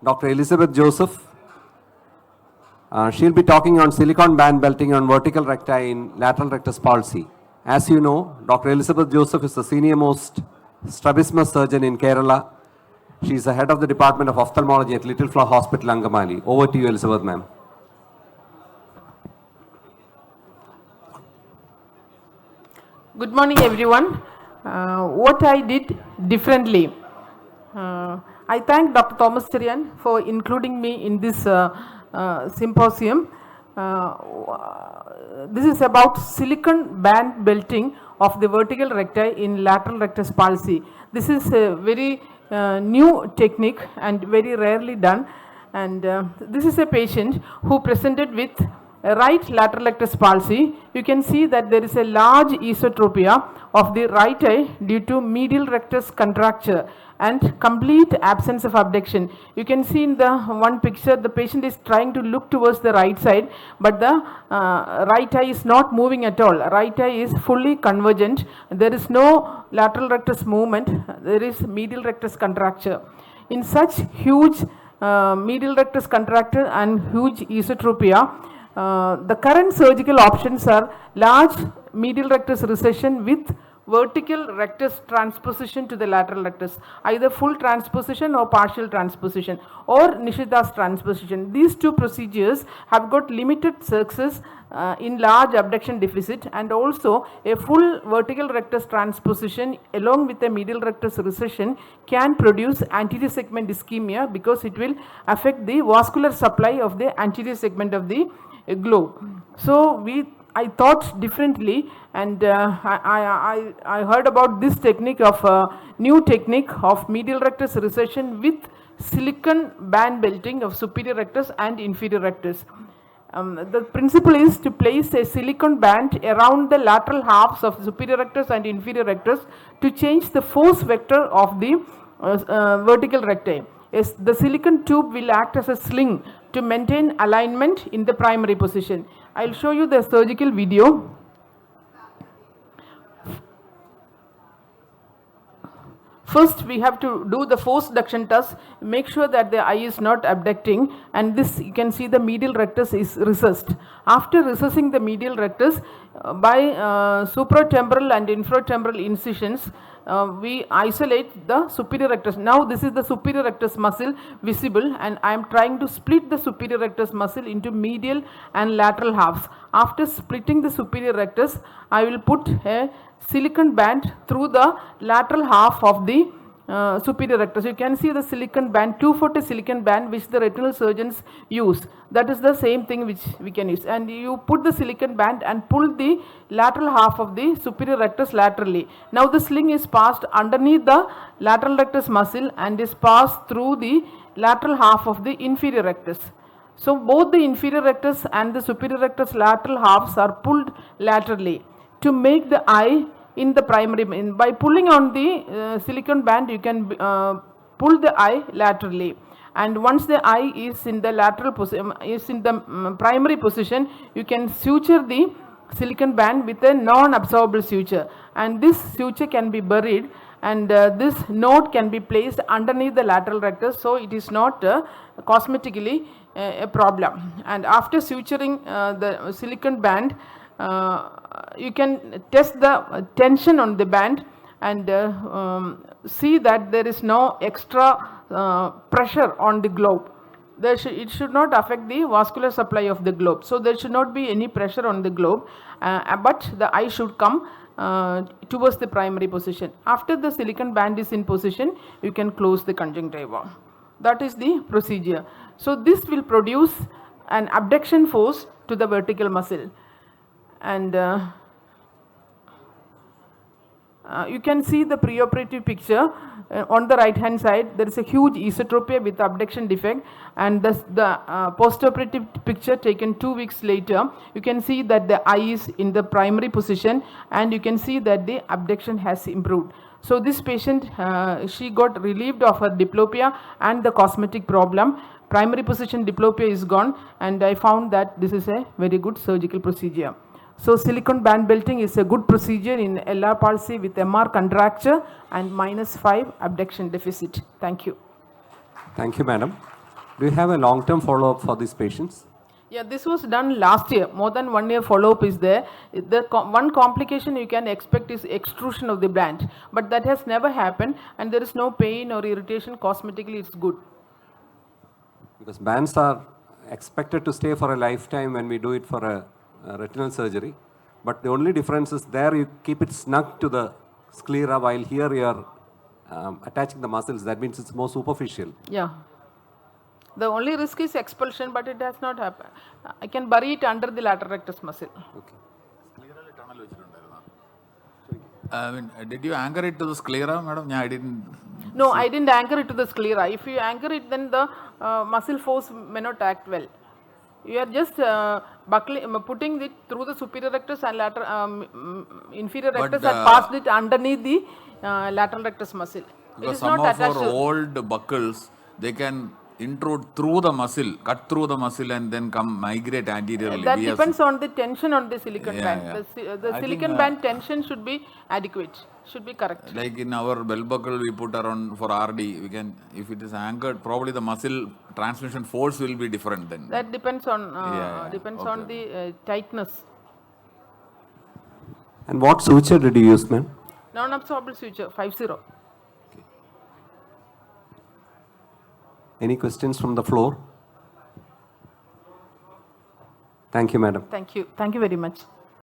Dr. Elizabeth Joseph. She'll be talking on silicone band belting on vertical recti in lateral rectus palsy. As you know, Dr. Elizabeth Joseph is the senior most strabismus surgeon in Kerala. She is the head of the Department of Ophthalmology at Little Flower Hospital, Angamali. Over to you, Elizabeth, ma'am. Good morning, everyone. What I did differently. I thank Dr. Thomas Cherian for including me in this symposium. This is about silicone band belting of the vertical recti in lateral rectus palsy. This is a very new technique and very rarely done. And this is a patient who presented with right lateral rectus palsy. You can see that there is a large esotropia of the right eye due to medial rectus contracture and complete absence of abduction. You can see in the one picture the patient is trying to look towards the right side, but the right eye is not moving at all. Right eye is fully convergent. There is no lateral rectus movement. There is medial rectus contracture. In such huge medial rectus contracture and huge esotropia, the current surgical options are large medial rectus recession with vertical rectus transposition to the lateral rectus, either full transposition or partial transposition, or Nishita's transposition. These two procedures have got limited success in large abduction deficit, and also a full vertical rectus transposition along with a medial rectus recession can produce anterior segment ischemia because it will affect the vascular supply of the anterior segment of the globe. So I thought differently, and I heard about this technique of new technique of medial rectus recession with silicone band belting of superior rectus and inferior rectus. The principle is to place a silicone band around the lateral halves of superior rectus and inferior rectus to change the force vector of the vertical recti. Yes, the silicone tube will act as a sling to maintain alignment in the primary position. I will show you the surgical video. First, we have to do the force duction test, make sure that the eye is not abducting, and this you can see the medial rectus is recessed. After recessing the medial rectus, by supratemporal and infratemporal incisions, we isolate the superior rectus. Now this is the superior rectus muscle visible, and I am trying to split the superior rectus muscle into medial and lateral halves. After splitting the superior rectus, I will put a silicone band through the lateral half of the superior rectus. You can see the silicone band, 240 silicone band which the retinal surgeons use. That is the same thing which we can use. And you put the silicone band and pull the lateral half of the superior rectus laterally. Now the sling is passed underneath the lateral rectus muscle and is passed through the lateral half of the inferior rectus. So both the inferior rectus and the superior rectus lateral halves are pulled laterally to make the eye in the primary. By pulling on the silicone band, you can pull the eye laterally, and once the eye is in the lateral position, is in the primary position, you can suture the silicone band with a non-absorbable suture, and this suture can be buried, and this node can be placed underneath the lateral rectus, so it is not cosmetically a problem. And after suturing the silicone band, you can test the tension on the band and see that there is no extra pressure on the globe. It should not affect the vascular supply of the globe. So there should not be any pressure on the globe, but the eye should come towards the primary position. After the silicone band is in position, you can close the conjunctiva. That is the procedure. So this will produce an abduction force to the vertical muscle. And you can see the preoperative picture on the right hand side. There is a huge esotropia with abduction defect, and the postoperative picture taken 2 weeks later, you can see that the eye is in the primary position, and you can see that the abduction has improved. So this patient, she got relieved of her diplopia and the cosmetic problem. Primary position diplopia is gone, and I found that this is a very good surgical procedure. So silicone band belting is a good procedure in LR palsy with MR contracture and -5 abduction deficit. Thank you. Thank you, madam. Do you have a long-term follow-up for these patients? Yeah, this was done last year. More than 1 year follow-up is there. One complication you can expect is extrusion of the branch, but that has never happened, and there is no pain or irritation. Cosmetically, it's good. Because bands are expected to stay for a lifetime when we do it for a retinal surgery. But the only difference is there you keep it snug to the sclera, while here you are attaching the muscles. That means it's more superficial. Yeah. The only risk is expulsion, but it has not happened. I can bury it under the lateral rectus muscle. Okay. I mean, did you anchor it to the sclera, madam? Yeah, I didn't. No, I didn't anchor it to the sclera. If you anchor it, then the muscle force may not act well. You are just putting it through the superior rectus and inferior rectus and passed it underneath the lateral rectus muscle. Because some of our old buckles, they can intrude through the muscle, cut through the muscle and then come migrate anteriorly. That depends on the tension on the silicon band. Yeah. The silicon band tension should be adequate, should be correct. Like in our belt buckle we put around for RD, we can, if it is anchored, probably the muscle transmission force will be different then. That depends on on the tightness. And what suture did you use, ma'am? Non-absorbable suture, 50. Any questions from the floor? Thank you, madam. Thank you. Thank you very much.